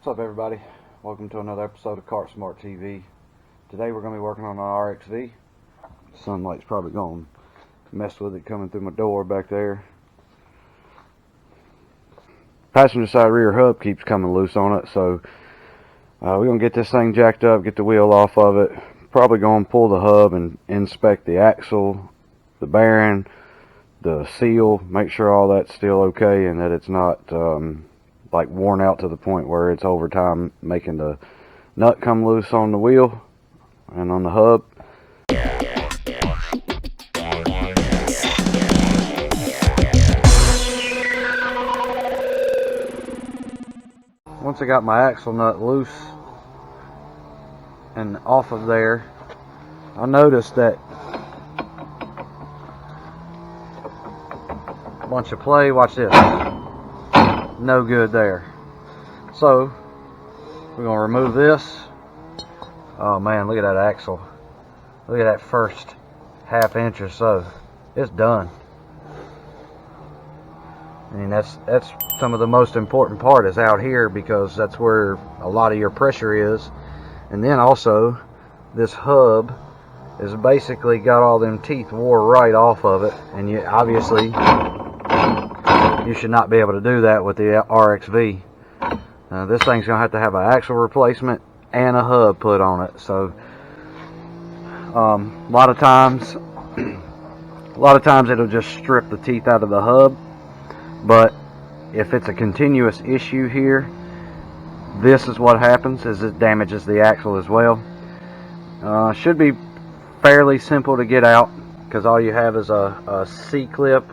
What's up, everybody? Welcome to another episode of Kart Smart TV. Today we're going to be working on an RXV. Sunlight's probably going to mess with it coming through my door back there. Passenger side rear hub keeps coming loose on it, so we're going to get this thing jacked up, get the wheel off of it. Probably going to pull the hub and inspect the axle, the bearing, the seal, make sure all that's still okay and that it's not like worn out to the point where it's over time making the nut come loose on the wheel and on the hub. Once I got my axle nut loose and off of there, I noticed that bunch of play, watch this, no good there. So we're going to remove this. Oh man, look at that axle. Look at that first half inch or so. It's done. I mean, that's some of the most important part is out here, because that's where a lot of your pressure is. And then also this hub is basically got all them teeth wore right off of it, and you obviously you should not be able to do that with the RXV. This thing's gonna have to have an axle replacement and a hub put on it. So a lot of times it'll just strip the teeth out of the hub. But if it's a continuous issue here, this is what happens, is it damages the axle as well. Should be fairly simple to get out, because all you have is a C-clip.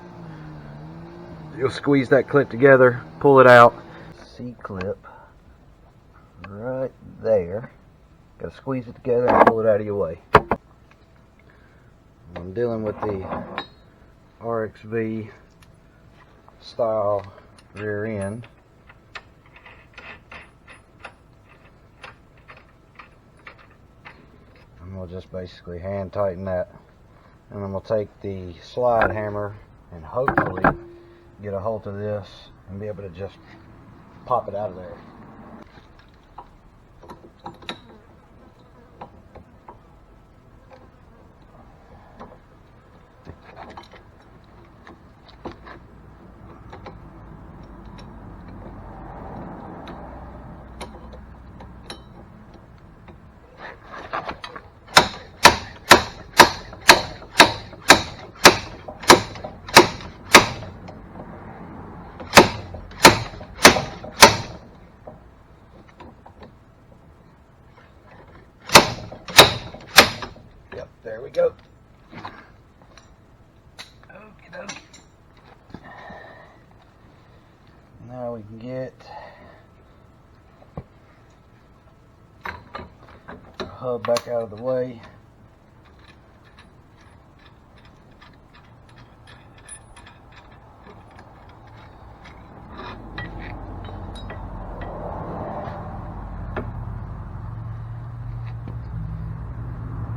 You'll squeeze that clip together, pull it out. C-clip right there. Got to squeeze it together and pull it out of your way. I'm dealing with the RXV style rear end. And we'll just basically hand tighten that, and then we'll take the slide hammer and hopefully get a hold of this and be able to just pop it out of there. There we go. Okie dokie. Now we can get the hub back out of the way.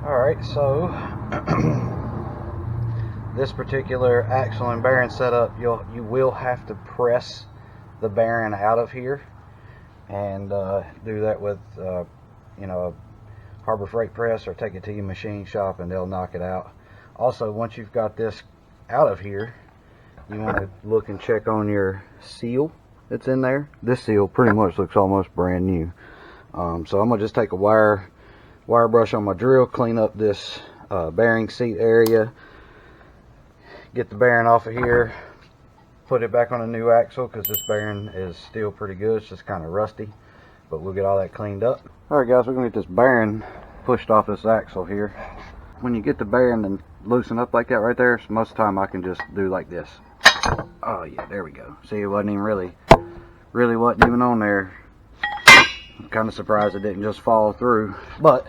Alright, so this particular axle and bearing setup, you will have to press the bearing out of here, and do that with you know, a Harbor Freight press, or take it to your machine shop and they'll knock it out. Also, once you've got this out of here, you want to look and check on your seal that's in there. This seal pretty much looks almost brand new. So I'm gonna just take a wire brush on my drill, clean up this bearing seat area, get the bearing off of here, put it back on a new axle, because this bearing is still pretty good. It's just kind of rusty, but we'll get all that cleaned up. Alright guys, we're going to get this bearing pushed off this axle here. When you get the bearing and loosen up like that right there, so most of the time I can just do like this. Oh yeah, there we go. See, it wasn't even really wasn't even on there. I'm kind of surprised it didn't just fall through, but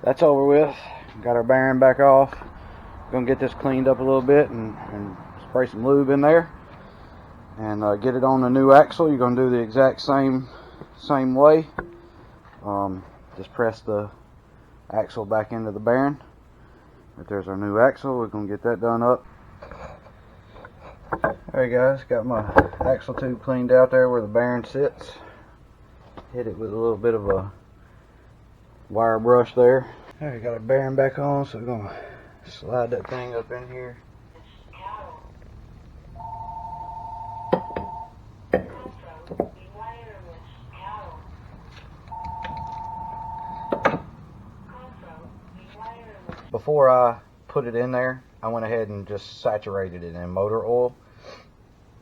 that's over with. Got our bearing back off. Gonna get this cleaned up a little bit and spray some lube in there and get it on the new axle. You're gonna do the exact same way. Just press the axle back into the bearing. Right there's our new axle. We're gonna get that done up. Alright guys, got my axle tube cleaned out there where the bearing sits. hit it with a little bit of a wire brush there. Alright, got our bearing back on, so we're gonna slide that thing up in here. Before I put it in there, I went ahead and just saturated it in motor oil,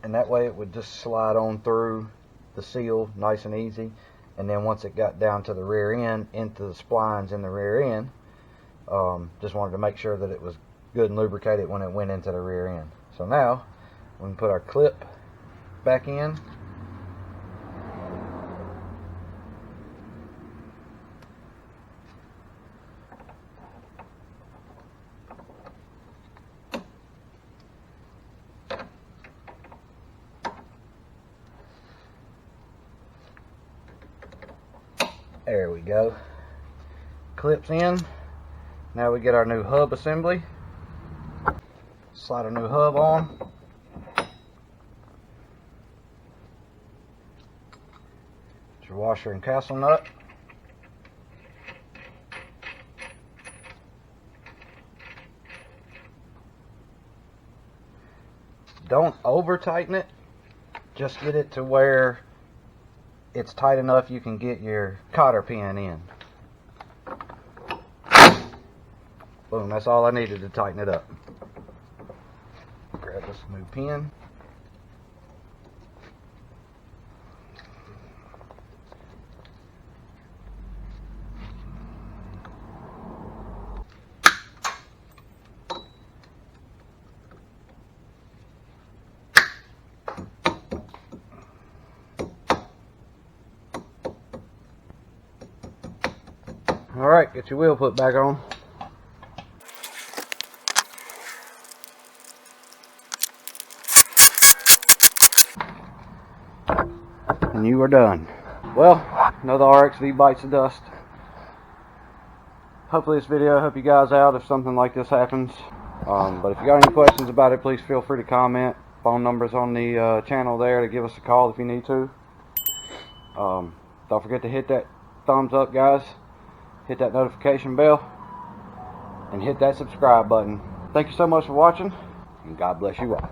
and that way it would just slide on through the seal nice and easy. And then once it got down to the rear end, into the splines in the rear end, just wanted to make sure that it was good and lubricated when it went into the rear end. So now we can put our clip back in. There we go. Clips in. Now we get our new hub assembly. Slide our new hub on. Get your washer and castle nut. Don't over tighten it. Just get it to where it's tight enough you can get your cotter pin in. Boom, that's all I needed to tighten it up. Grab this new pin. Alright, get your wheel put back on. And you are done. Well, another RXV bites the dust. Hopefully this video helped you guys out if something like this happens. But if you got any questions about it, please feel free to comment. Phone number's on the channel there to give us a call if you need to. Don't forget to hit that thumbs up, guys. Hit that notification bell. And hit that subscribe button. Thank you so much for watching. And God bless you all.